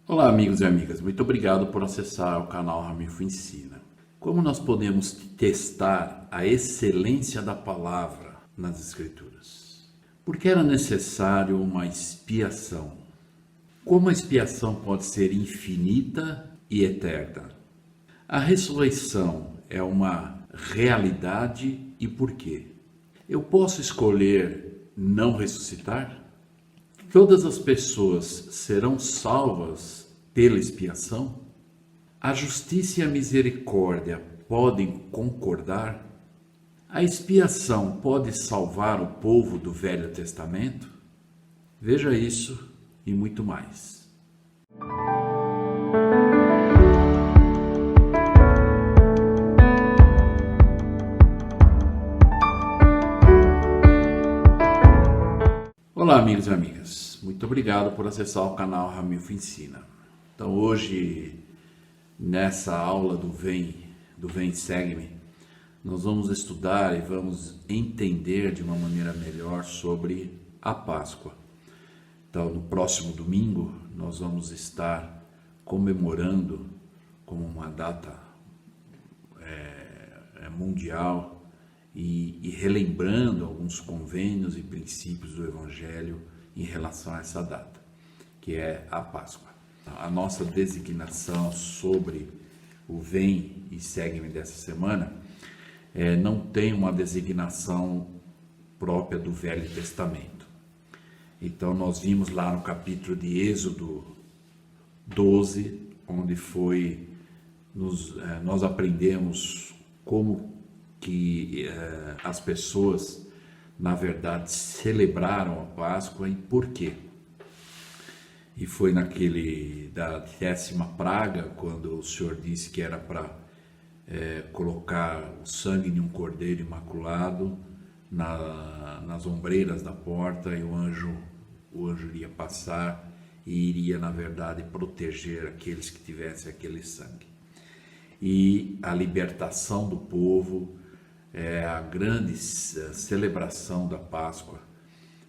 Olá, amigos e amigas. Muito obrigado por acessar o canal Ramilfo Ensina. Como nós podemos testar a excelência da palavra nas Escrituras? Porque era necessário uma expiação. Como a expiação pode ser infinita e eterna? A ressurreição é uma realidade e por quê? Eu posso escolher não ressuscitar? Todas as pessoas serão salvas pela expiação? A justiça e a misericórdia podem concordar? A expiação pode salvar o povo do Velho Testamento? Veja isso e muito mais. Olá, amigos e amigas. Muito obrigado por acessar o canal Ramilfo Ensina. Então, hoje, nessa aula do Vem e Segue-me, nós vamos estudar e vamos entender de uma maneira melhor sobre a Páscoa. Então, no próximo domingo, nós vamos estar comemorando como uma data mundial e relembrando alguns convênios e princípios do Evangelho em relação a essa data, que é a Páscoa. A nossa designação sobre o Vem e Segue-me dessa semana não tem uma designação própria do Velho Testamento. Então nós vimos lá no capítulo de Êxodo 12, onde nós aprendemos como que as pessoas, na verdade, celebraram a Páscoa e por quê. E foi naquele da 10ª praga, quando o Senhor disse que era para colocar o sangue de um cordeiro imaculado nas ombreiras da porta, e o anjo iria passar e iria, na verdade, proteger aqueles que tivessem aquele sangue. E a libertação do povo é a grande celebração da Páscoa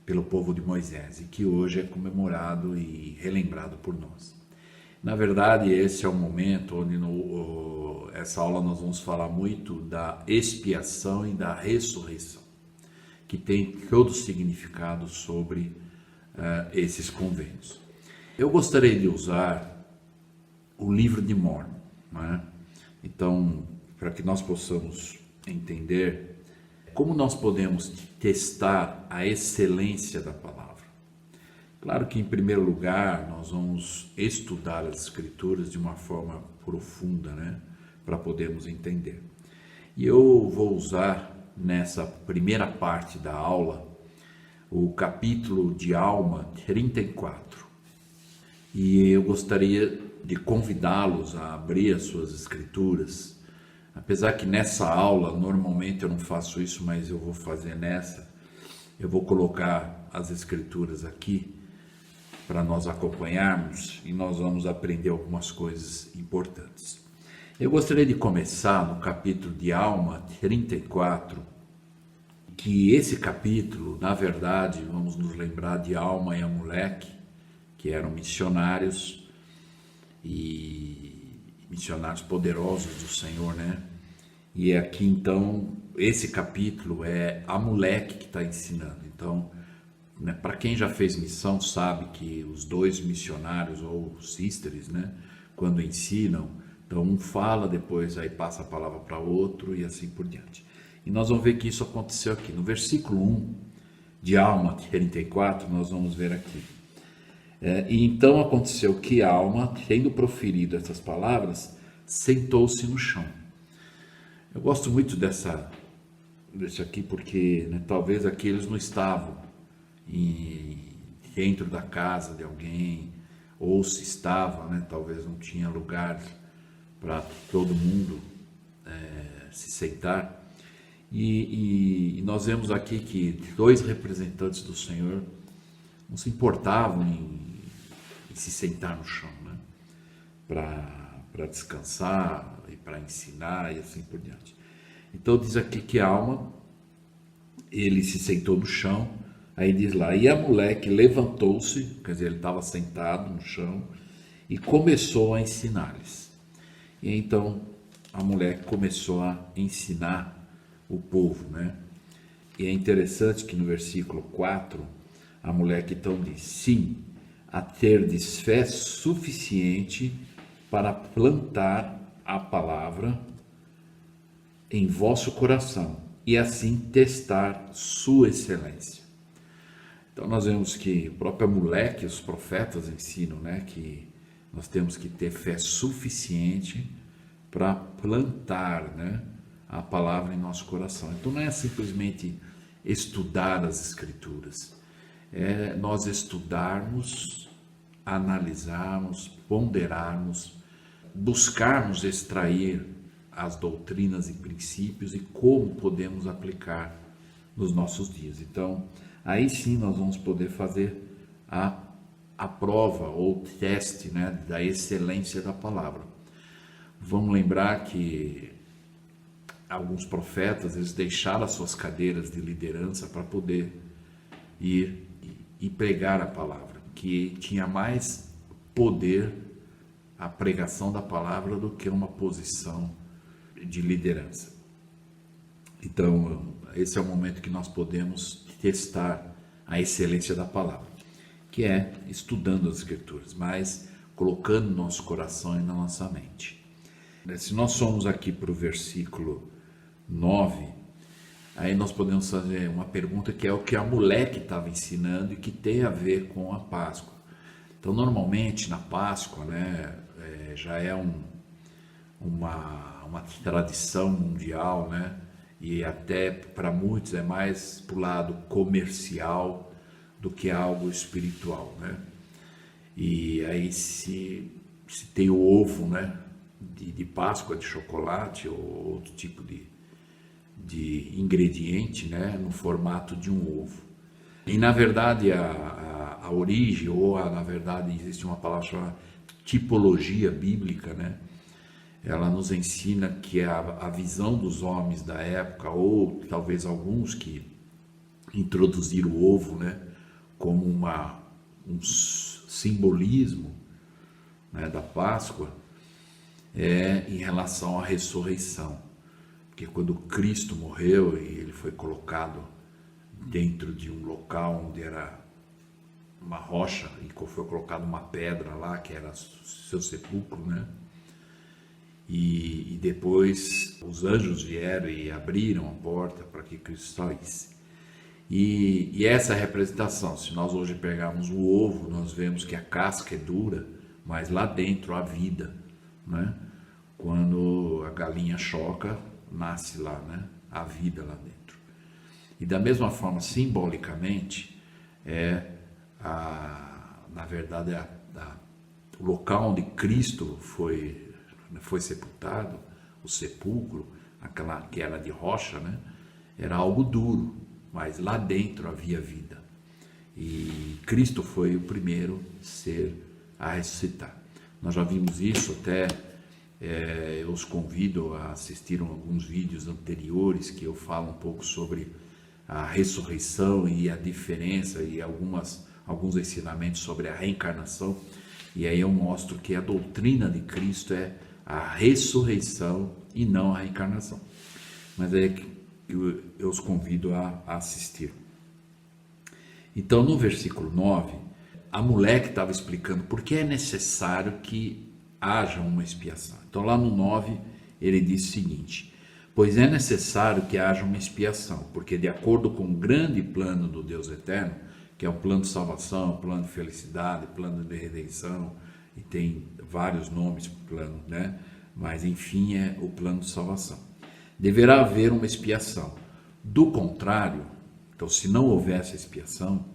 pelo povo de Moisés, e que hoje é comemorado e relembrado por nós. Na verdade, esse é o momento onde essa aula nós vamos falar muito da expiação e da ressurreição, que tem todo o significado sobre esses convênios. Eu gostaria de usar o livro de Mórmon, né? Então, para que nós possamos entender como nós podemos testar a excelência da palavra. Claro que, em primeiro lugar, nós vamos estudar as Escrituras de uma forma profunda, né? Para podermos entender. E eu vou usar nessa primeira parte da aula o capítulo de Alma 34. E eu gostaria de convidá-los a abrir as suas Escrituras. Apesar que nessa aula, normalmente eu não faço isso, mas eu vou fazer nessa. Eu vou colocar as Escrituras aqui para nós acompanharmos e nós vamos aprender algumas coisas importantes. Eu gostaria de começar no capítulo de Alma 34, que esse capítulo, na verdade, vamos nos lembrar de Alma e Amaleque, que eram missionários e missionários poderosos do Senhor, né? E aqui então, esse capítulo é Amaleque que está ensinando. Então, né, para quem já fez missão sabe que os dois missionários ou sisters, né, quando ensinam, então um fala, depois aí passa a palavra para outro e assim por diante. E nós vamos ver que isso aconteceu aqui. No versículo 1 de Alma 34, nós vamos ver aqui. E então aconteceu que Alma, tendo proferido essas palavras, sentou-se no chão. Eu gosto muito desse aqui porque, né, talvez aqui eles não estavam dentro da casa de alguém, ou se estavam, né, talvez não tinha lugar para todo mundo se sentar. E nós vemos aqui que dois representantes do Senhor não se importavam em se sentar no chão, né? Para descansar e para ensinar e assim por diante. Então diz aqui que Alma, ele se sentou no chão, aí diz lá, e Amaleque levantou-se, quer dizer, ele estava sentado no chão, e começou a ensinar-lhes. E então a mulher começou a ensinar o povo, né? E é interessante que no versículo 4, a mulher que então diz: sim, a terdes fé suficiente para plantar a palavra em vosso coração e assim testar sua excelência. Então nós vemos que a própria mulher, que os profetas ensinam, né, que nós temos que ter fé suficiente para plantar, né, a palavra em nosso coração. Então não é simplesmente estudar as escrituras, é nós estudarmos, analisarmos, ponderarmos, buscarmos extrair as doutrinas e princípios e como podemos aplicar nos nossos dias. Então, aí sim nós vamos poder fazer a prova ou teste, né, da excelência da palavra. Vamos lembrar que alguns profetas, eles deixaram as suas cadeiras de liderança para poder ir e pregar a palavra, que tinha mais poder a pregação da palavra do que uma posição de liderança. Então, esse é o momento que nós podemos testar a excelência da palavra, que é estudando as escrituras, mas colocando no nosso coração e na nossa mente. Se nós somos aqui para o versículo 9, aí nós podemos fazer uma pergunta que é o que a mulher que estava ensinando e que tem a ver com a Páscoa. Então, normalmente na Páscoa, né, já é uma tradição mundial, né, e até para muitos é mais para o lado comercial do que algo espiritual, né? E aí se tem o ovo, né, de Páscoa, de chocolate ou outro tipo de ingrediente, né, no formato de um ovo. E na verdade a origem, ou na verdade existe uma palavra chamada tipologia bíblica, né? Ela nos ensina que a visão dos homens da época, ou talvez alguns que introduziram o ovo, né, como um simbolismo, né, da Páscoa, é em relação à ressurreição. Porque quando Cristo morreu e ele foi colocado dentro de um local onde era uma rocha e foi colocada uma pedra lá, que era seu sepulcro, né? E depois os anjos vieram e abriram a porta para que Cristo saísse. E essa é a representação. Se nós hoje pegarmos o ovo, nós vemos que a casca é dura, mas lá dentro há vida, né? Quando a galinha choca, nasce lá, né, a vida lá dentro. E da mesma forma, simbolicamente, na verdade, o local onde Cristo foi sepultado, o sepulcro, aquela que era de rocha, né, era algo duro, mas lá dentro havia vida. E Cristo foi o primeiro ser a ressuscitar. Nós já vimos isso até. Eu os convido a assistir alguns vídeos anteriores que eu falo um pouco sobre a ressurreição e a diferença e alguns ensinamentos sobre a reencarnação. E aí eu mostro que a doutrina de Cristo é a ressurreição e não a reencarnação. Mas é que eu os convido a assistir. Então, no versículo 9, a mulher que estava explicando por que é necessário que haja uma expiação. Então lá no 9 ele diz o seguinte: pois é necessário que haja uma expiação, porque de acordo com o grande plano do Deus eterno, que é o plano de salvação, plano de felicidade, plano de redenção, e tem vários nomes para o plano, né? Mas enfim é o plano de salvação. Deverá haver uma expiação. Do contrário, então se não houvesse expiação,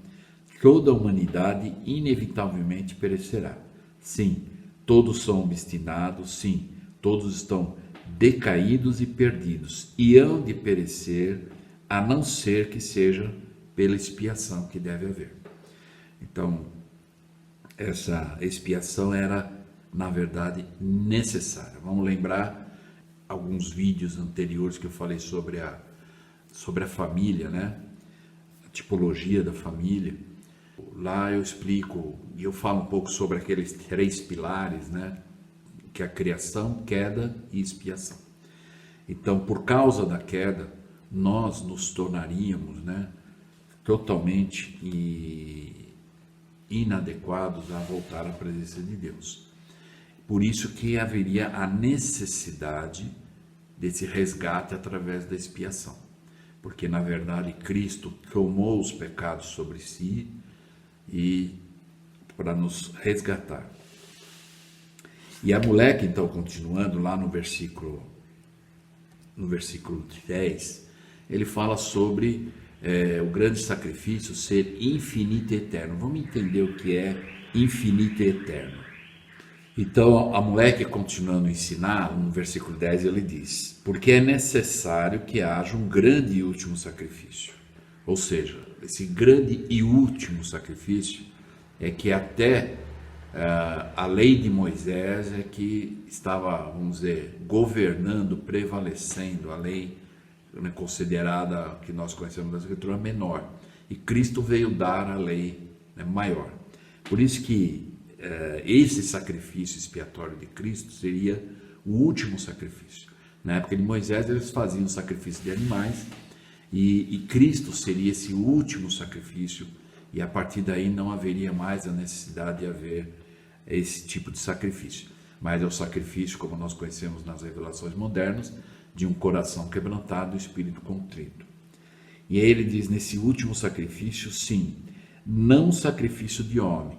toda a humanidade inevitavelmente perecerá. Sim, todos são obstinados, sim, todos estão decaídos e perdidos, e hão de perecer, a não ser que seja pela expiação que deve haver. Então, essa expiação era, na verdade, necessária. Vamos lembrar alguns vídeos anteriores que eu falei sobre a família, né? A tipologia da família. Lá eu explico e eu falo um pouco sobre aqueles 3 pilares, né? Que é a criação, queda e expiação. Então, por causa da queda, nós nos tornaríamos, né, totalmente inadequados a voltar à presença de Deus. Por isso que haveria a necessidade desse resgate através da expiação. Porque, na verdade, Cristo tomou os pecados sobre si e para nos resgatar. E a mulher, então, continuando lá no versículo 10, ele fala sobre o grande sacrifício ser infinito e eterno. Vamos entender o que é infinito e eterno. Então, a mulher, continuando a ensinar, no versículo 10 ele diz: porque é necessário que haja um grande e último sacrifício. Ou seja, esse grande e último sacrifício é que até a lei de Moisés é que estava, vamos dizer, governando, prevalecendo. A lei, né, considerada, que nós conhecemos da Escritura, menor. E Cristo veio dar a lei, né, maior. Por isso que esse sacrifício expiatório de Cristo seria o último sacrifício. Na época de Moisés eles faziam sacrifício de animais e Cristo seria esse último sacrifício, e a partir daí não haveria mais a necessidade de haver esse tipo de sacrifício, mas é o sacrifício, como nós conhecemos nas revelações modernas, de um coração quebrantado e espírito contrito. E aí ele diz, nesse último sacrifício, sim, não sacrifício de homem,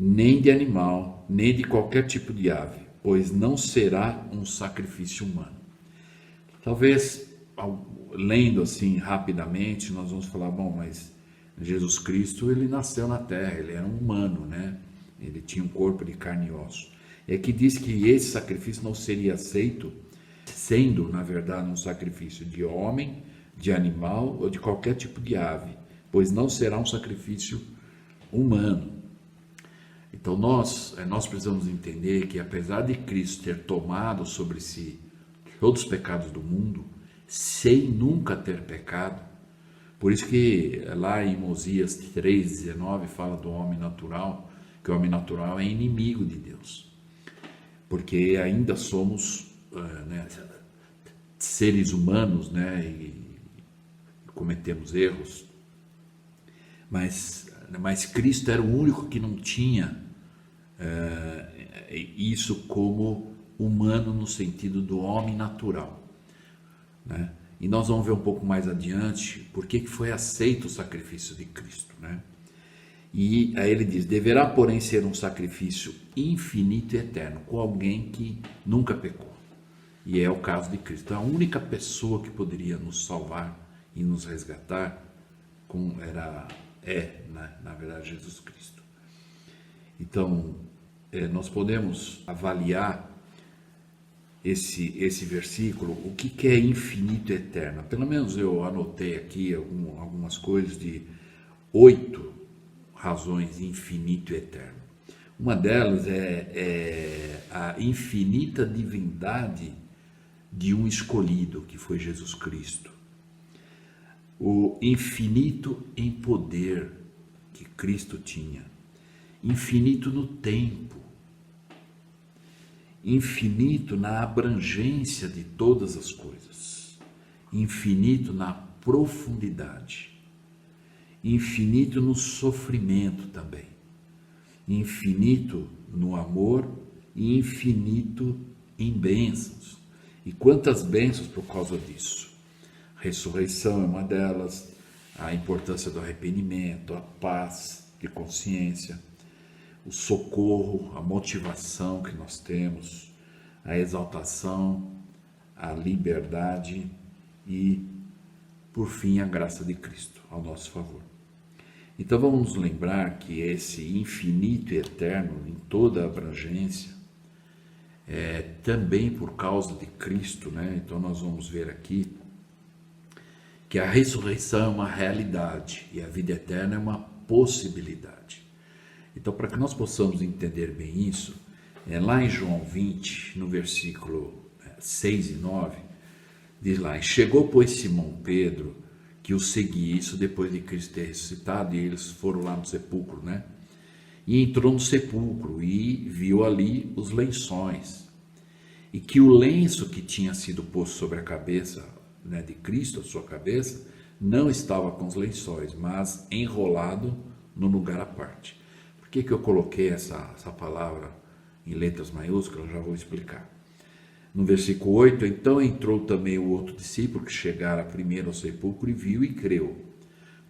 nem de animal, nem de qualquer tipo de ave, pois não será um sacrifício humano. Talvez, lendo assim rapidamente, nós vamos falar, bom, mas Jesus Cristo, ele nasceu na terra, ele era um humano, né? Ele tinha um corpo de carne e osso. É que diz que esse sacrifício não seria aceito, sendo, na verdade, um sacrifício de homem, de animal ou de qualquer tipo de ave, pois não será um sacrifício humano. Então nós precisamos entender que, apesar de Cristo ter tomado sobre si todos os pecados do mundo, sem nunca ter pecado, por isso que lá em Osías 3,19 fala do homem natural, que o homem natural é inimigo de Deus, porque ainda somos seres humanos, né, e cometemos erros, mas Cristo era o único que não tinha isso como humano no sentido do homem natural, né? E nós vamos ver um pouco mais adiante por que foi aceito o sacrifício de Cristo, né? E aí ele diz, deverá porém ser um sacrifício infinito e eterno, com alguém que nunca pecou, e é o caso de Cristo. Então, a única pessoa que poderia nos salvar e nos resgatar na verdade, Jesus Cristo. Então, nós podemos avaliar esse versículo, o que é infinito e eterno. Pelo menos eu anotei aqui algumas coisas de 8 razões de infinito e eterno. Uma delas é a infinita divindade de um escolhido, que foi Jesus Cristo. O infinito em poder que Cristo tinha, infinito no tempo, infinito na abrangência de todas as coisas, infinito na profundidade, infinito no sofrimento também, infinito no amor e infinito em bênçãos. E quantas bênçãos por causa disso! Ressurreição é uma delas, a importância do arrependimento, a paz de consciência, o socorro, a motivação que nós temos, a exaltação, a liberdade e, por fim, a graça de Cristo ao nosso favor. Então vamos nos lembrar que esse infinito e eterno em toda a abrangência é também por causa de Cristo, né? Então nós vamos ver aqui que a ressurreição é uma realidade e a vida eterna é uma possibilidade. Então, para que nós possamos entender bem isso, lá em João 20, no versículo 6 e 9, diz lá, chegou, pois, Simão Pedro, que o seguia, isso depois de Cristo ter ressuscitado, e eles foram lá no sepulcro, né? E entrou no sepulcro e viu ali os lençóis, e que o lenço que tinha sido posto sobre a cabeça, né, de Cristo, a sua cabeça, não estava com os lençóis, mas enrolado no lugar à parte. Por que eu coloquei essa palavra em letras maiúsculas? Eu já vou explicar. No versículo 8, então entrou também o outro discípulo que chegara primeiro ao sepulcro e viu e creu,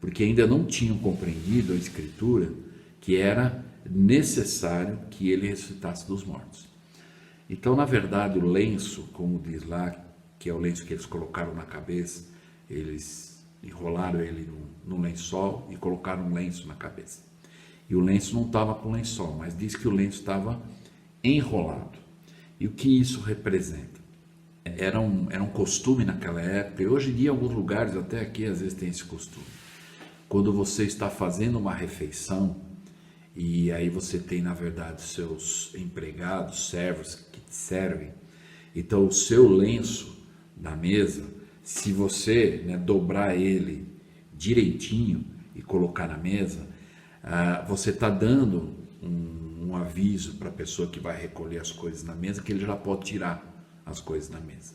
porque ainda não tinham compreendido a Escritura que era necessário que ele ressuscitasse dos mortos. Então, na verdade, o lenço, como diz lá, que é o lenço que eles colocaram na cabeça, eles enrolaram ele no lençol e colocaram um lenço na cabeça. E o lenço não estava com lençol, mas diz que o lenço estava enrolado. E o que isso representa? Era um costume naquela época, e hoje em dia em alguns lugares, até aqui às vezes tem esse costume. Quando você está fazendo uma refeição, e aí você tem na verdade seus empregados, servos que te servem, então o seu lenço da mesa, se você, né, dobrar ele direitinho e colocar na mesa, você está dando um aviso para a pessoa que vai recolher as coisas na mesa, que ele já pode tirar as coisas da mesa.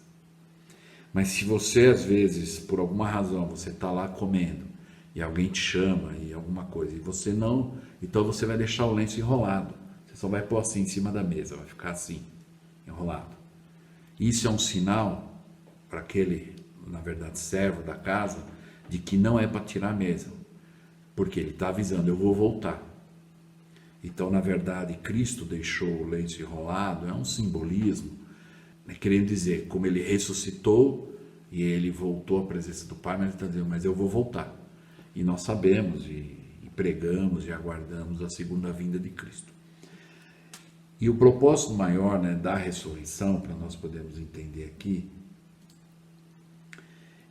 Mas se você, às vezes, por alguma razão, você está lá comendo e alguém te chama e alguma coisa, e você não, então você vai deixar o lenço enrolado. Você só vai pôr assim em cima da mesa, vai ficar assim, enrolado. Isso é um sinal para aquele, na verdade, servo da casa, de que não é para tirar a mesa, porque ele está avisando, eu vou voltar. Então, na verdade, Cristo deixou o lenço enrolado, é um simbolismo, né, querendo dizer, como ele ressuscitou e ele voltou à presença do Pai, mas ele está dizendo, mas eu vou voltar. E nós sabemos e pregamos e aguardamos a segunda vinda de Cristo. E o propósito maior, né, da ressurreição, para nós podermos entender aqui,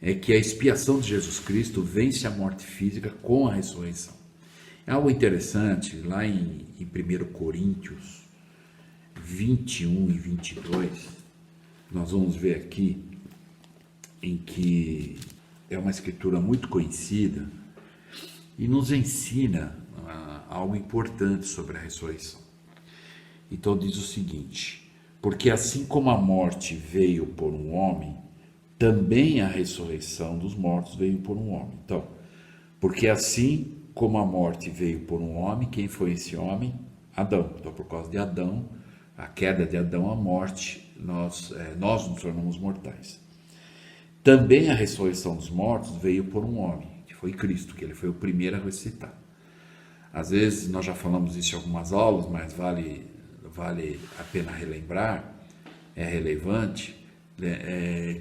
é que a expiação de Jesus Cristo vence a morte física com a ressurreição. É algo interessante, lá em 1 Coríntios 21 e 22, nós vamos ver aqui, em que é uma escritura muito conhecida e nos ensina algo importante sobre a ressurreição. Então diz o seguinte: porque assim como a morte veio por um homem, também a ressurreição dos mortos veio por um homem. Então, porque assim como a morte veio por um homem, quem foi esse homem? Adão. Então, por causa de Adão, a queda de Adão, a morte, nós nos tornamos mortais. Também a ressurreição dos mortos veio por um homem, que foi Cristo, que ele foi o primeiro a ressuscitar. Às vezes, nós já falamos isso em algumas aulas, mas vale a pena relembrar, é relevante,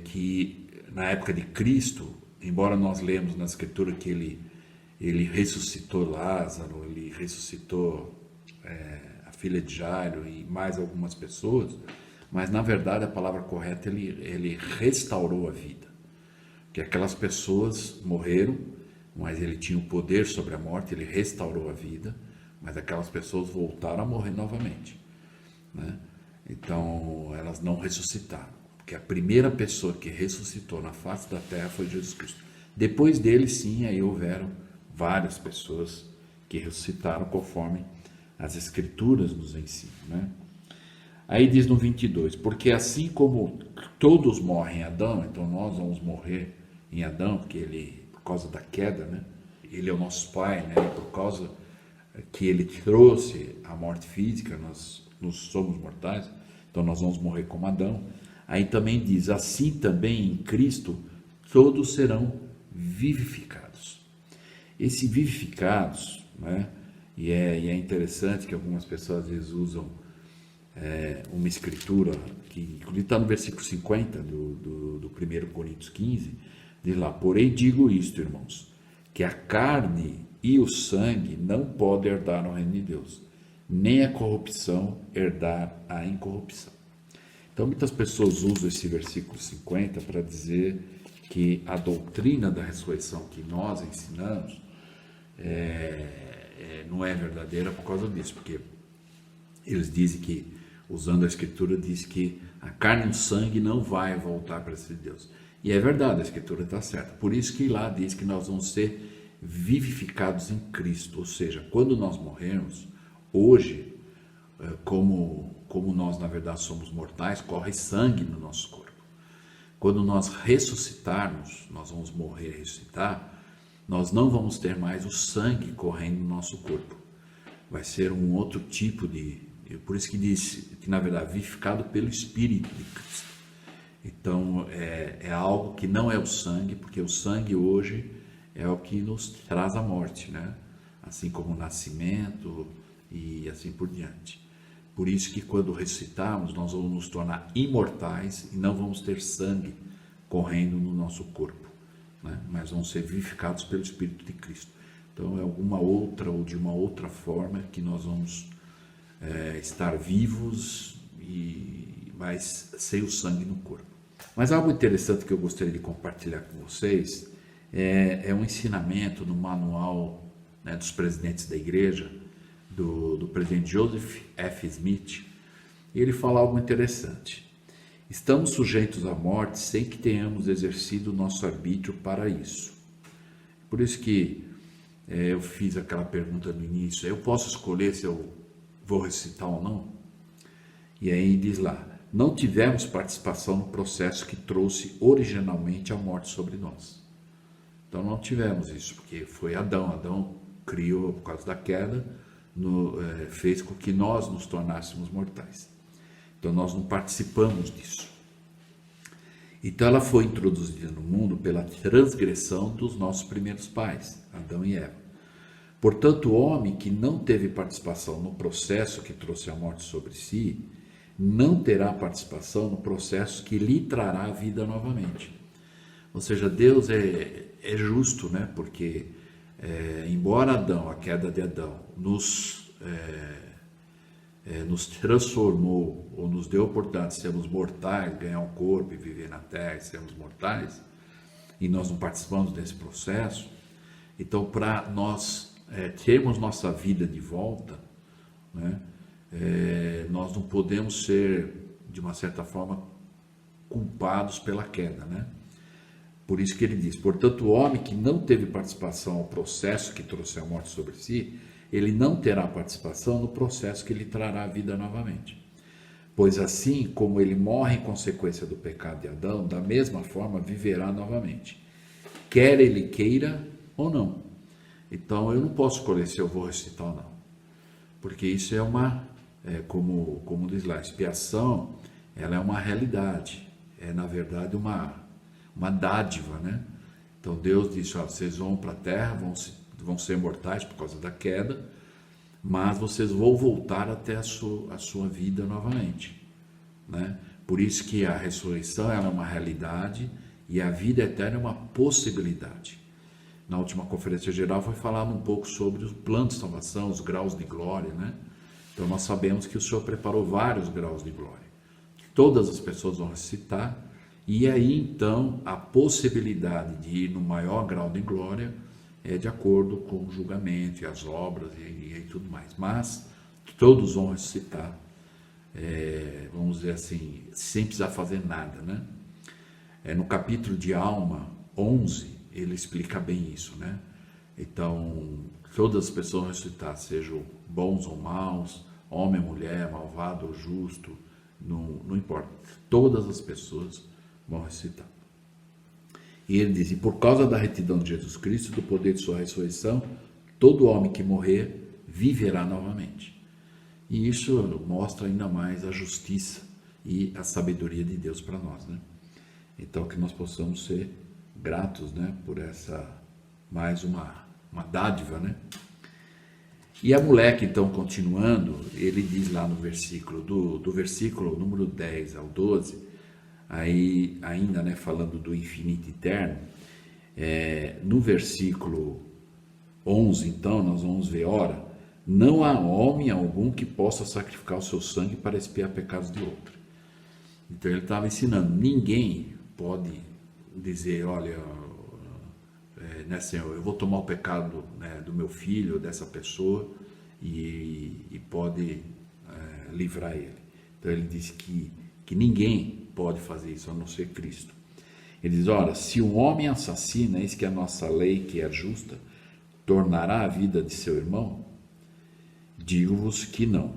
que na época de Cristo, embora nós lemos na Escritura que ele ressuscitou Lázaro, ele ressuscitou a filha de Jairo e mais algumas pessoas, mas na verdade a palavra correta, ele restaurou a vida. Porque aquelas pessoas morreram, mas ele tinha o poder sobre a morte, ele restaurou a vida, mas aquelas pessoas voltaram a morrer novamente, né? Então elas não ressuscitaram, porque a primeira pessoa que ressuscitou na face da terra foi Jesus Cristo. Depois dele, sim, aí houveram várias pessoas que ressuscitaram conforme as Escrituras nos ensinam, né? Aí diz no 22, porque assim como todos morrem em Adão, então nós vamos morrer em Adão, porque ele, por causa da queda, né? Ele é o nosso pai, né? E por causa que ele trouxe a morte física, nós somos mortais, então nós vamos morrer como Adão. Aí também diz, assim também em Cristo todos serão vivificados. Esse vivificados, né? E é interessante que algumas pessoas às vezes usam uma escritura que inclusive está no versículo 50 do 1 Coríntios 15, diz lá, porém digo isto, irmãos, que a carne e o sangue não podem herdar o reino de Deus, nem a corrupção herdar a incorrupção. Então muitas pessoas usam esse versículo 50 para dizer que a doutrina da ressurreição que nós ensinamos não é verdadeira por causa disso, porque eles dizem que, usando a escritura, diz que a carne e o sangue não vai voltar para esse Deus. E é verdade, a Escritura está certa. Por isso que lá diz que nós vamos ser vivificados em Cristo. Ou seja, quando nós morrermos, hoje, como nós na verdade somos mortais, corre sangue no nosso corpo. Quando nós ressuscitarmos, nós vamos morrer e ressuscitar, nós não vamos ter mais o sangue correndo no nosso corpo. Vai ser um outro tipo por isso que diz que na verdade vivificado pelo Espírito de Cristo. Então é algo que não é o sangue, porque o sangue hoje é o que nos traz a morte, né? Assim como o nascimento e assim por diante. Por isso que quando ressuscitarmos, nós vamos nos tornar imortais e não vamos ter sangue correndo no nosso corpo, né? Mas vamos ser vivificados pelo Espírito de Cristo. Então é alguma outra ou de uma outra forma que nós vamos estar vivos, mas sem o sangue no corpo. Mas algo interessante que eu gostaria de compartilhar com vocês é um ensinamento no manual, né, dos presidentes da igreja, do presidente Joseph F. Smith. E ele fala algo interessante. Estamos sujeitos à morte sem que tenhamos exercido o nosso arbítrio para isso. Por isso que eu fiz aquela pergunta no início: eu posso escolher se eu vou ressuscitar ou não? E aí diz lá: não tivemos participação no processo que trouxe originalmente a morte sobre nós. Então não tivemos isso, porque foi Adão. Adão criou, por causa da queda, fez com que nós nos tornássemos mortais. Então nós não participamos disso. Então ela foi introduzida no mundo pela transgressão dos nossos primeiros pais, Adão e Eva. Portanto, o homem que não teve participação no processo que trouxe a morte sobre si, não terá participação no processo que lhe trará a vida novamente. Ou seja, Deus é justo, né? Porque embora a queda de Adão nos transformou ou nos deu a oportunidade de sermos mortais, ganhar um corpo e viver na terra e sermos mortais, e nós não participamos desse processo, então para nós termos nossa vida de volta, né, nós não podemos ser, de uma certa forma, culpados pela queda, né? Por isso que ele diz: portanto, o homem que não teve participação ao processo que trouxe a morte sobre si, ele não terá participação no processo que lhe trará a vida novamente. Pois assim como ele morre em consequência do pecado de Adão, da mesma forma viverá novamente, quer ele queira ou não. Então eu não posso escolher se eu vou ressuscitar ou não, porque isso como diz lá, expiação, ela é uma realidade, na verdade uma dádiva, né? Então Deus disse: vocês vão para a terra, vão ser mortais por causa da queda, mas vocês vão voltar até a sua vida novamente, né? Por isso que a ressurreição ela é uma realidade e a vida eterna é uma possibilidade. Na última conferência geral foi falado um pouco sobre o plano de salvação, os graus de glória, né? Então nós sabemos que o Senhor preparou vários graus de glória. Todas as pessoas vão ressuscitar, e aí então a possibilidade de ir no maior grau de glória é de acordo com o julgamento e as obras e tudo mais. Mas todos vão ressuscitar, vamos dizer assim, sem precisar fazer nada, né? No capítulo de Alma 11, ele explica bem isso, né? Então, todas as pessoas vão ressuscitar, sejam bons ou maus, homem ou mulher, malvado ou justo, não importa. Todas as pessoas vão ressuscitar. E ele diz: e por causa da retidão de Jesus Cristo, do poder de sua ressurreição, todo homem que morrer viverá novamente. E isso mostra ainda mais a justiça e a sabedoria de Deus para nós, né? Então que nós possamos ser gratos, né, por essa mais uma dádiva, né? E a mulher, então, continuando, ele diz lá no versículo, do versículo número 10 ao 12, aí ainda, né, falando do infinito eterno, no versículo 11, então, nós vamos ver: ora, não há homem algum que possa sacrificar o seu sangue para expiar pecados de outro. Então ele estava ensinando: ninguém pode dizer: olha, né, Senhor, eu vou tomar o pecado, né, do meu filho, dessa pessoa, e pode livrar ele. Então ele diz que ninguém pode fazer isso a não ser Cristo. Ele diz, ora, se um homem assassina, eis que a nossa lei, que é justa, tornará a vida de seu irmão? Digo-vos que não.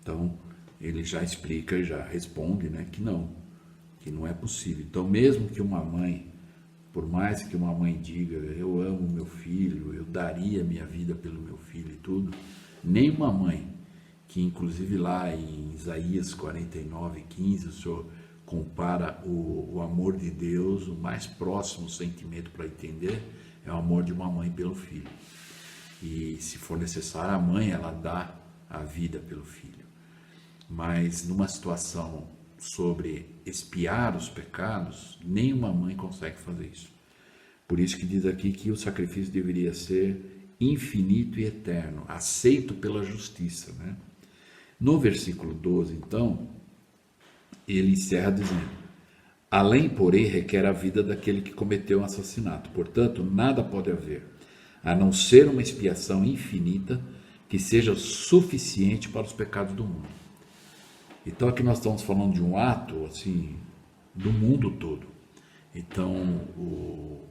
Então, ele já explica, já responde, né, que não é possível. Então, mesmo que uma mãe, por mais que uma mãe diga, eu amo meu filho, eu daria minha vida pelo meu filho e tudo, nenhuma mãe, que inclusive lá em Isaías 49:15, o Senhor compara o amor de Deus, o mais próximo sentimento para entender é o amor de uma mãe pelo filho. E se for necessário, a mãe, ela dá a vida pelo filho. Mas numa situação sobre expiar os pecados, nenhuma mãe consegue fazer isso. Por isso que diz aqui que o sacrifício deveria ser infinito e eterno, aceito pela justiça, né? No versículo 12, então, ele encerra dizendo, além, porém, requer a vida daquele que cometeu um assassinato. Portanto, nada pode haver, a não ser uma expiação infinita que seja suficiente para os pecados do mundo. Então, aqui nós estamos falando de um ato, assim, do mundo todo. Então,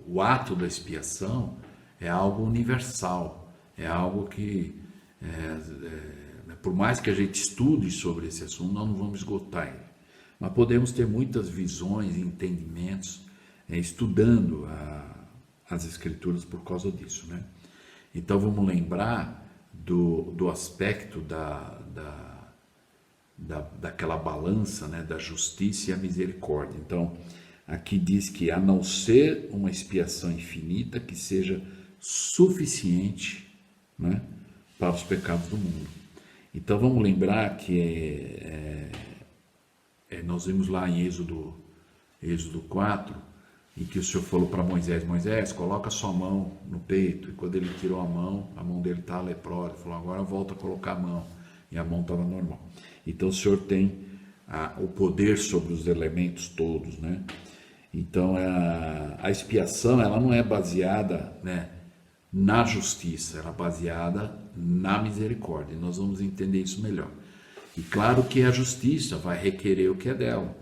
o ato da expiação é algo universal, é algo que, por mais que a gente estude sobre esse assunto, nós não vamos esgotar ele. Mas podemos ter muitas visões e entendimentos estudando as Escrituras por causa disso, né? Então, vamos lembrar do aspecto daquela balança, né, da justiça e a misericórdia. Então, aqui diz que a não ser uma expiação infinita que seja suficiente, né, para os pecados do mundo. Então, vamos lembrar que nós vimos lá em Êxodo 4, em que o Senhor falou para Moisés, Moisés, coloca sua mão no peito. E quando ele tirou a mão dele estava leprosa. Ele falou, agora volta a colocar a mão. E a mão estava normal. Então o Senhor tem o poder sobre os elementos todos, né? Então a expiação, ela não é baseada, né, na justiça, ela é baseada na misericórdia. E nós vamos entender isso melhor. E claro que a justiça vai requerer o que é dela.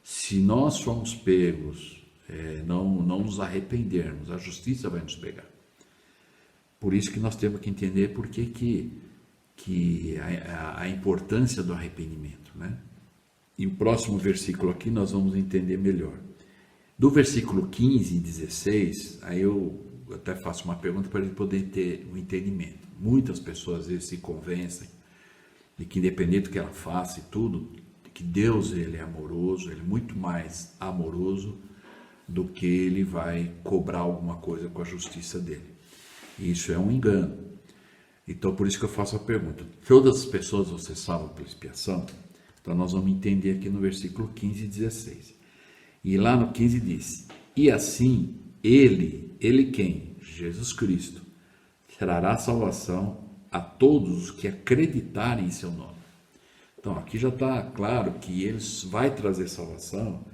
Se nós formos pegos, não nos arrependermos, a justiça vai nos pegar. Por isso que nós temos que entender por que a importância do arrependimento, né? E o próximo versículo aqui nós vamos entender melhor. Do versículo 15 e 16, aí eu até faço uma pergunta para ele poder ter um entendimento. Muitas pessoas às vezes se convencem de que independente do que ela faça e tudo, que Deus, ele é amoroso, ele é muito mais amoroso do que ele vai cobrar alguma coisa com a justiça dele. E isso é um engano. Então, por isso que eu faço a pergunta. Todas as pessoas vão ser salvas pela expiação? Então, nós vamos entender aqui no versículo 15 e 16. E lá no 15 diz, e assim, ele quem? Jesus Cristo, trará salvação a todos os que acreditarem em seu nome. Então, aqui já está claro que ele vai trazer salvação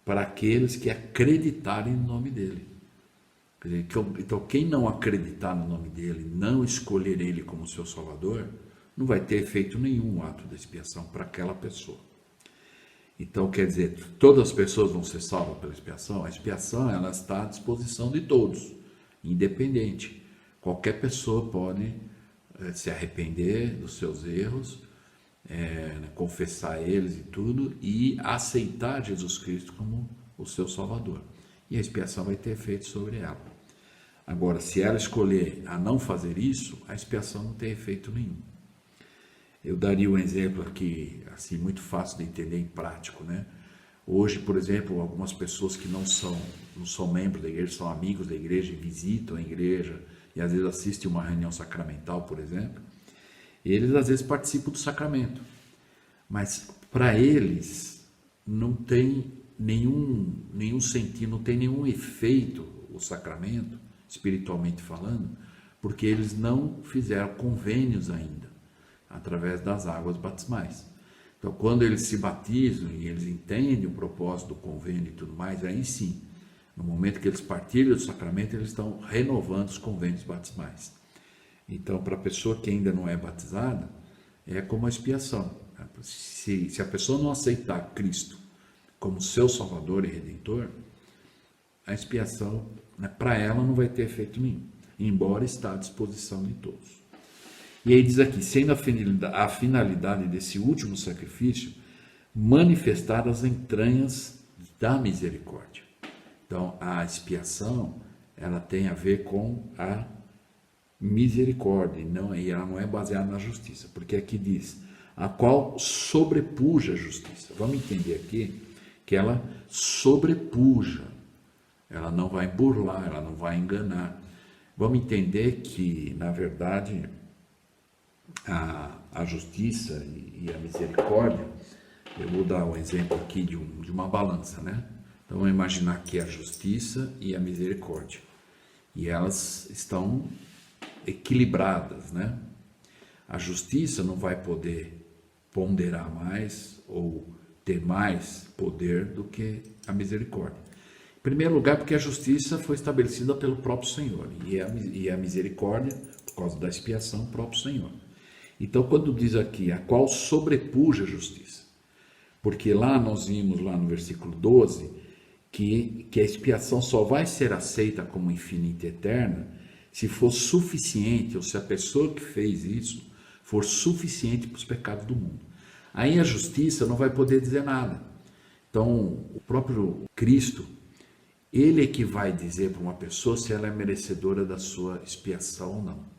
para aqueles que acreditarem no nome dele. Quer dizer, então, quem não acreditar no nome dele, não escolher ele como seu salvador, não vai ter efeito nenhum o ato da expiação para aquela pessoa. Então, quer dizer, todas as pessoas vão ser salvas pela expiação? A expiação, ela está à disposição de todos, independente. Qualquer pessoa pode se arrepender dos seus erros, confessar eles e tudo, e aceitar Jesus Cristo como o seu Salvador. E a expiação vai ter efeito sobre ela. Agora, se ela escolher a não fazer isso, a expiação não tem efeito nenhum. Eu daria um exemplo aqui, assim, muito fácil de entender em prático, né? Hoje, por exemplo, algumas pessoas que não são membros da igreja, são amigos da igreja e visitam a igreja e às vezes assistem uma reunião sacramental, por exemplo, eles às vezes participam do sacramento, mas para eles não tem nenhum sentido, não tem nenhum efeito o sacramento, espiritualmente falando, porque eles não fizeram convênios ainda, através das águas batismais. Então, quando eles se batizam e eles entendem o propósito do convênio e tudo mais, aí sim, no momento que eles partilham do sacramento, eles estão renovando os convênios batismais. Então, para a pessoa que ainda não é batizada, é como a expiação. Se a pessoa não aceitar Cristo como seu Salvador e Redentor, a expiação, né, para ela não vai ter efeito nenhum, embora está à disposição de todos. E aí diz aqui, sendo a finalidade desse último sacrifício, manifestar as entranhas da misericórdia. Então, a expiação, ela tem a ver com a misericórdia, e ela não é baseada na justiça, porque aqui diz, a qual sobrepuja a justiça. Vamos entender aqui que ela sobrepuja, ela não vai burlar, ela não vai enganar. Vamos entender que, na verdade, a justiça e a misericórdia, eu vou dar um exemplo aqui de uma balança, né? Então, vamos imaginar que a justiça e a misericórdia, e elas estão equilibradas, né? A justiça não vai poder ponderar mais ou ter mais poder do que a misericórdia. Em primeiro lugar, porque a justiça foi estabelecida pelo próprio Senhor e a misericórdia, por causa da expiação, o próprio Senhor. Então, quando diz aqui, a qual sobrepuja a justiça, porque lá nós vimos, lá no versículo 12, que a expiação só vai ser aceita como infinita e eterna se for suficiente, ou se a pessoa que fez isso for suficiente para os pecados do mundo. Aí a justiça não vai poder dizer nada. Então, o próprio Cristo, ele é que vai dizer para uma pessoa se ela é merecedora da sua expiação ou não.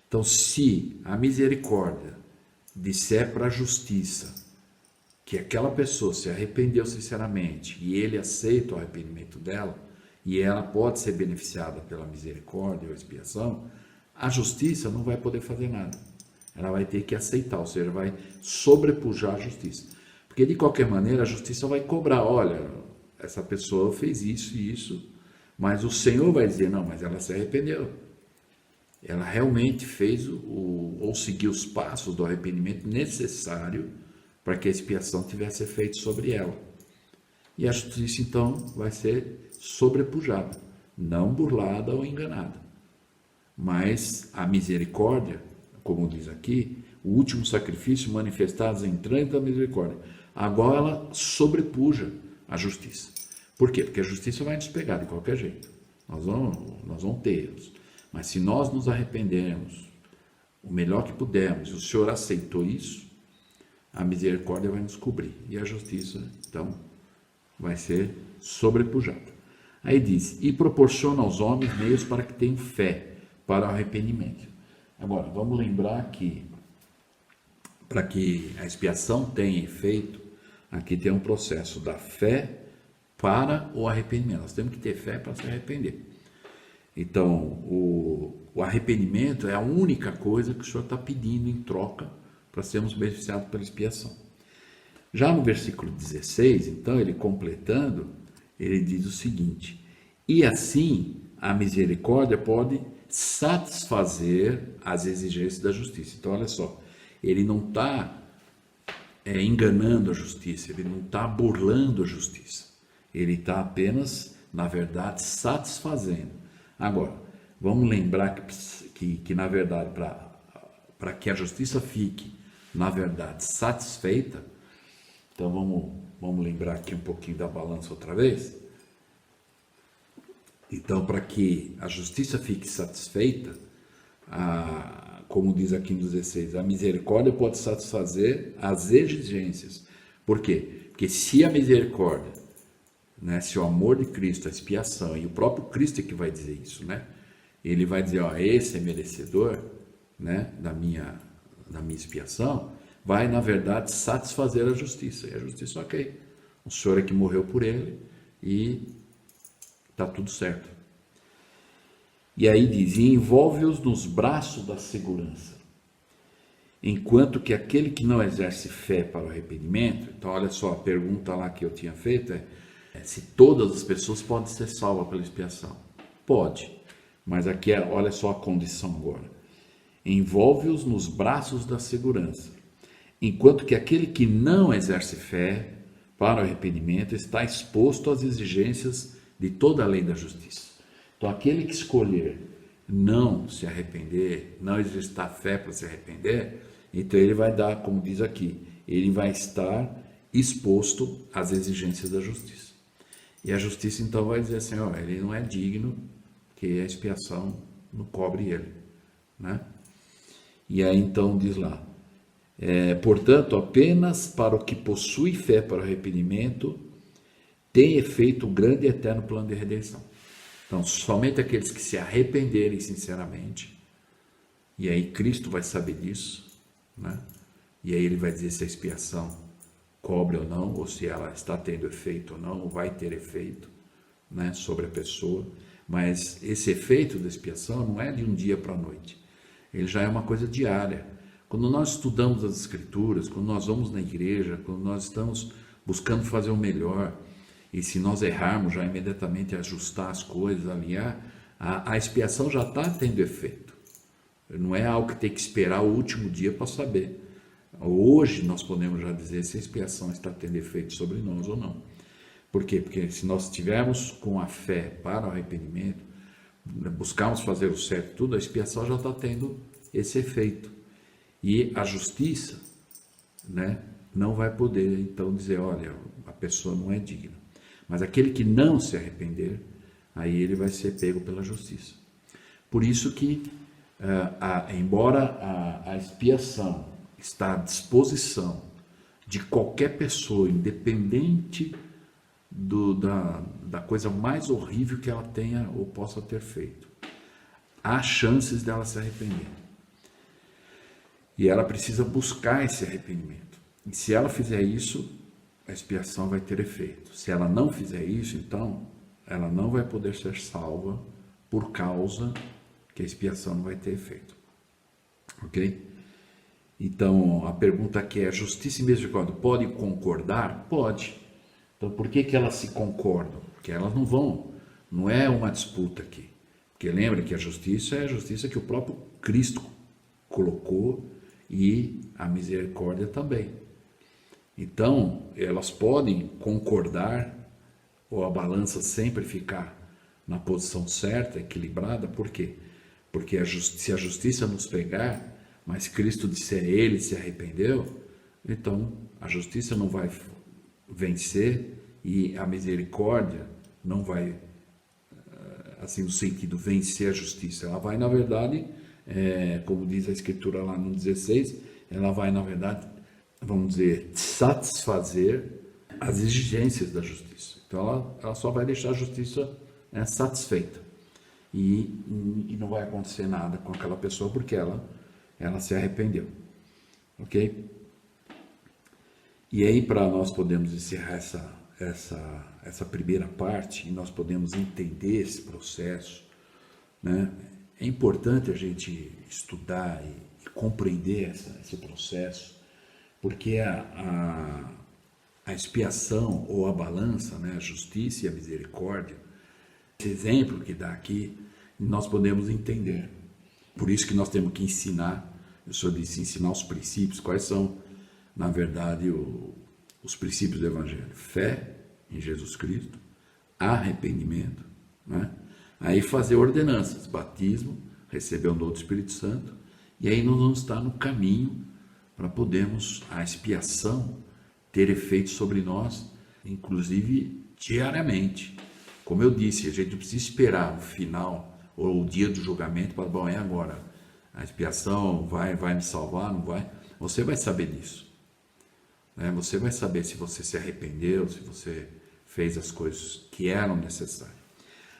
Então, se a misericórdia disser para a justiça que aquela pessoa se arrependeu sinceramente e ele aceita o arrependimento dela, e ela pode ser beneficiada pela misericórdia ou expiação, a justiça não vai poder fazer nada. Ela vai ter que aceitar, ou seja, vai sobrepujar a justiça. Porque, de qualquer maneira, a justiça vai cobrar, olha, essa pessoa fez isso e isso, mas o Senhor vai dizer, não, mas ela se arrependeu. Ela realmente fez ou seguiu os passos do arrependimento necessário para que a expiação tivesse efeito sobre ela. E a justiça, então, vai ser sobrepujada, não burlada ou enganada. Mas a misericórdia, como diz aqui, o último sacrifício manifestado em entranhas da misericórdia, agora ela sobrepuja a justiça. Por quê? Porque a justiça vai nos pegar de qualquer jeito. Nós vamos tê-los. Mas se nós nos arrependemos o melhor que pudermos, e o Senhor aceitou isso, a misericórdia vai nos cobrir. E a justiça, então, vai ser sobrepujada. Aí diz, e proporciona aos homens meios para que tenham fé para o arrependimento. Agora, vamos lembrar que para que a expiação tenha efeito, aqui tem um processo da fé para o arrependimento. Nós temos que ter fé para se arrepender. Então, o arrependimento é a única coisa que o Senhor está pedindo em troca para sermos beneficiados pela expiação. Já no versículo 16, então, ele completando, ele diz o seguinte, e assim a misericórdia pode satisfazer as exigências da justiça. Então, olha só, ele não está enganando a justiça, ele não está burlando a justiça, ele está apenas, na verdade, satisfazendo. Agora, vamos lembrar que na verdade, para que a justiça fique, na verdade, satisfeita, então vamos lembrar aqui um pouquinho da balança outra vez. Então, para que a justiça fique satisfeita, como diz aqui no 16, a misericórdia pode satisfazer as exigências. Por quê? Porque se a misericórdia, né, se o amor de Cristo, a expiação, e o próprio Cristo é que vai dizer isso, né? Ele vai dizer, ó, esse é merecedor, né, da minha expiação, vai, na verdade, satisfazer a justiça. E a justiça, ok, o Senhor é que morreu por ele e está tudo certo. E aí diz, e envolve-os nos braços da segurança, enquanto que aquele que não exerce fé para o arrependimento, então olha só, a pergunta lá que eu tinha feito é se todas as pessoas podem ser salvas pela expiação. Pode, mas aqui olha só a condição agora. Envolve-os nos braços da segurança, enquanto que aquele que não exerce fé para o arrependimento está exposto às exigências de toda a lei da justiça. Então, aquele que escolher não se arrepender, não exercitar fé para se arrepender, então ele vai dar, como diz aqui, ele vai estar exposto às exigências da justiça. E a justiça então vai dizer assim, ó, ele não é digno, que a expiação não cobre ele, né? E aí então diz lá, portanto, apenas para o que possui fé para o arrependimento tem efeito o grande e eterno plano de redenção. Então, somente aqueles que se arrependerem sinceramente, e aí Cristo vai saber disso, né? E aí ele vai dizer se a expiação cobre ou não, ou se ela está tendo efeito ou não, ou vai ter efeito, né, sobre a pessoa. Mas esse efeito da expiação não é de um dia para a noite, ele já é uma coisa diária. Quando nós estudamos as Escrituras, quando nós vamos na igreja, quando nós estamos buscando fazer o melhor, e se nós errarmos, já imediatamente ajustar as coisas, alinhar, a expiação já está tendo efeito. Não é algo que tem que esperar o último dia para saber. Hoje nós podemos já dizer se a expiação está tendo efeito sobre nós ou não. Por quê? Porque se nós estivermos com a fé para o arrependimento, buscarmos fazer o certo, tudo, a expiação já está tendo esse efeito. E a justiça, né, não vai poder então dizer, olha, a pessoa não é digna. Mas aquele que não se arrepender, aí ele vai ser pego pela justiça. Por isso que, embora a expiação está à disposição de qualquer pessoa, independente da coisa mais horrível que ela tenha ou possa ter feito, há chances dela se arrepender. E ela precisa buscar esse arrependimento. E se ela fizer isso, a expiação vai ter efeito. Se ela não fizer isso, então, ela não vai poder ser salva por causa que a expiação não vai ter efeito. Ok? Então, a pergunta aqui é, justiça e misericórdia pode concordar? Pode. Então, por que elas se concordam? Porque elas não vão, não é uma disputa aqui. Porque lembre que a justiça é a justiça que o próprio Cristo colocou e a misericórdia também. Então, elas podem concordar, ou a balança sempre ficar na posição certa, equilibrada, por quê? Porque se a justiça nos pegar, mas Cristo disser ele se arrependeu, então a justiça não vai vencer e a misericórdia não vai, assim, no sentido vencer a justiça. Ela vai, na verdade, como diz a Escritura lá no 16, ela vai, na verdade, vamos dizer, satisfazer as exigências da justiça. Então ela só vai deixar a justiça satisfeita. E não vai acontecer nada com aquela pessoa porque ela se arrependeu. Ok? E aí, para nós podermos encerrar essa primeira parte, e nós podemos entender esse processo, né? É importante a gente estudar e compreender esse processo, porque a expiação ou a balança, né? A justiça e a misericórdia, esse exemplo que dá aqui, nós podemos entender. Por isso que nós temos que ensinar, o Senhor disse, ensinar os princípios. Quais são, na verdade, os princípios do Evangelho? Fé em Jesus Cristo, arrependimento, né? Aí fazer ordenanças, batismo, receber o dom do Espírito Santo, e aí nós vamos estar no caminho para podermos, a expiação, ter efeito sobre nós, inclusive diariamente. Como eu disse, a gente não precisa esperar o final ou o dia do julgamento para, bom, é agora, a expiação vai me salvar, não vai? Você vai saber disso, né? Você vai saber se você se arrependeu, se você fez as coisas que eram necessárias.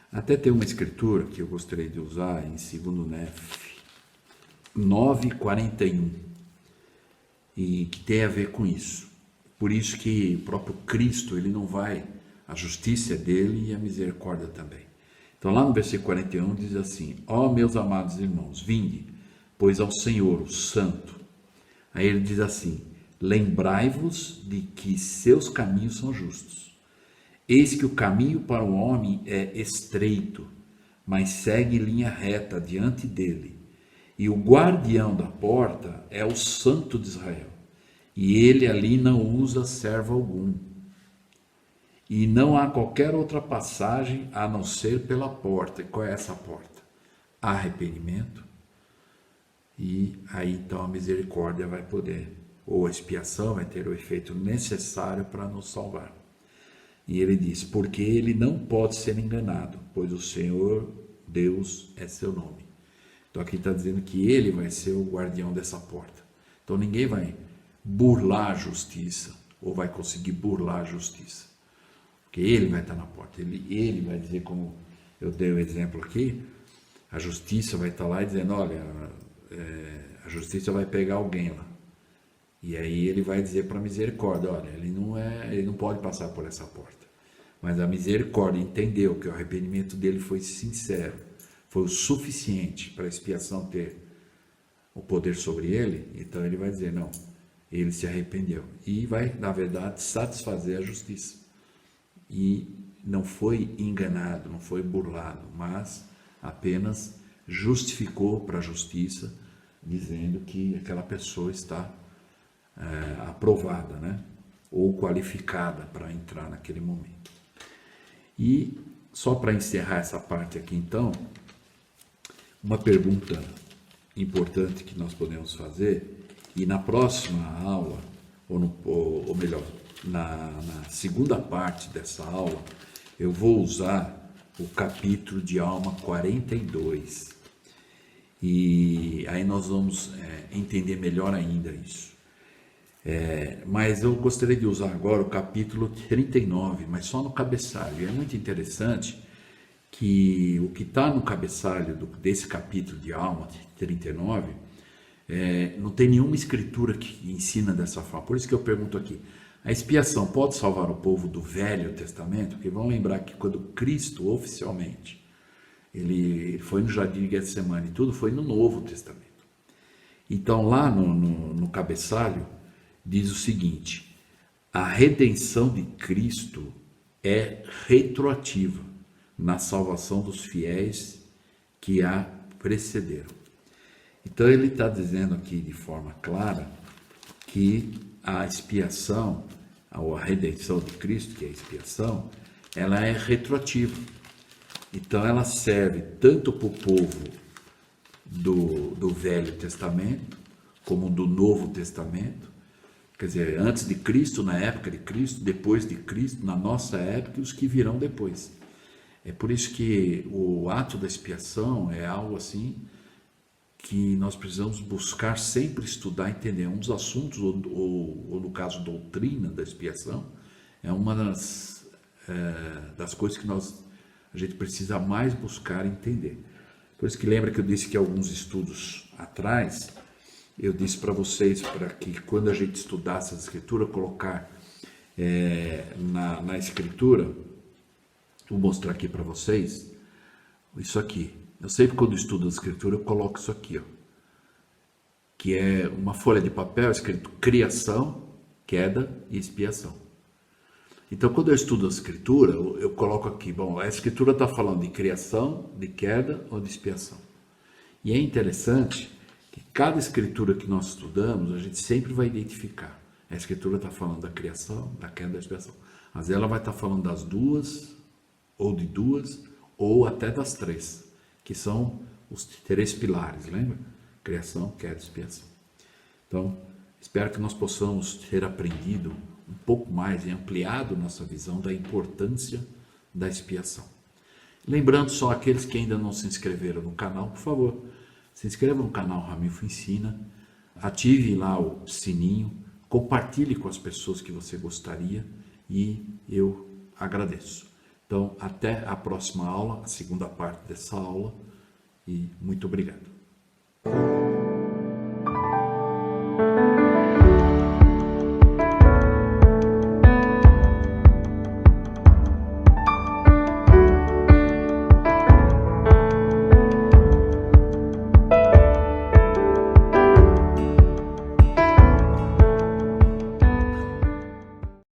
Até tem uma escritura que eu gostaria de usar em 2 Nef 9:41, e que tem a ver com isso. Por isso que o próprio Cristo, ele não vai, a justiça é dele e a misericórdia também. Então lá no versículo 41 diz assim: ó meus amados irmãos, vinde, pois ao Senhor, o Santo. Aí ele diz assim: lembrai-vos de que seus caminhos são justos. Eis que o caminho para o homem é estreito, mas segue linha reta diante dele. E o guardião da porta é o Santo de Israel. E ele ali não usa servo algum. E não há qualquer outra passagem a não ser pela porta. E qual é essa porta? Arrependimento. E aí então a misericórdia vai poder, ou a expiação vai ter o efeito necessário para nos salvar. E ele diz, porque ele não pode ser enganado, pois o Senhor Deus é seu nome. Então aqui está dizendo que ele vai ser o guardião dessa porta. Então ninguém vai burlar a justiça, ou vai conseguir burlar a justiça. Porque ele vai estar na porta, ele vai dizer, como eu dei o exemplo aqui, a justiça vai estar lá e dizendo, olha, a justiça vai pegar alguém lá. E aí ele vai dizer para a misericórdia, olha, ele não pode passar por essa porta. Mas a misericórdia entendeu que o arrependimento dele foi sincero, foi o suficiente para a expiação ter o poder sobre ele, então ele vai dizer, não, ele se arrependeu. E vai, na verdade, satisfazer a justiça. E não foi enganado, não foi burlado, mas apenas justificou para a justiça, dizendo que aquela pessoa está aprovada, né? Ou qualificada para entrar naquele momento. E só para encerrar essa parte aqui, então, uma pergunta importante que nós podemos fazer, e na próxima aula, ou melhor, na segunda parte dessa aula, eu vou usar o capítulo de alma 42. E aí nós vamos entender melhor ainda isso. Mas eu gostaria de usar agora o capítulo 39, mas só no cabeçalho. E é muito interessante que o que está no cabeçalho desse capítulo de alma 39, não tem nenhuma escritura que ensina dessa forma. Por isso que eu pergunto aqui, a expiação pode salvar o povo do Velho Testamento? Porque vamos lembrar que quando Cristo oficialmente ele foi no Jardim de Getsemane, tudo foi no Novo Testamento. Então lá no cabeçalho diz o seguinte, a redenção de Cristo é retroativa na salvação dos fiéis que a precederam. Então ele está dizendo aqui de forma clara que a expiação, a redenção de Cristo, que é a expiação, ela é retroativa. Então ela serve tanto para o povo do Velho Testamento, como do Novo Testamento, quer dizer, antes de Cristo, na época de Cristo, depois de Cristo, na nossa época e os que virão depois. É por isso que o ato da expiação é algo assim que nós precisamos buscar sempre estudar, entender. Um dos assuntos, ou no caso doutrina da expiação, é uma das coisas que a gente precisa mais buscar entender. Por isso que lembra que eu disse que alguns estudos atrás, eu disse para vocês, para que quando a gente estudasse a escritura, colocar na escritura, vou mostrar aqui para vocês, isso aqui. Eu sempre quando estudo a escritura, eu coloco isso aqui, ó, que é uma folha de papel escrito criação, queda e expiação. Então, quando eu estudo a escritura, eu coloco aqui, bom, a escritura está falando de criação, de queda ou de expiação. E é interessante que cada escritura que nós estudamos, a gente sempre vai identificar. A escritura está falando da criação, da queda, da expiação. Mas ela vai estar falando das duas, ou até das três, que são os três pilares, lembra? Criação, queda e expiação. Então, espero que nós possamos ter aprendido um pouco mais e ampliado nossa visão da importância da expiação. Lembrando só aqueles que ainda não se inscreveram no canal, por favor, se inscreva no canal Ramilfo Ensina, ative lá o sininho, compartilhe com as pessoas que você gostaria e eu agradeço. Então, até a próxima aula, a segunda parte dessa aula, e muito obrigado.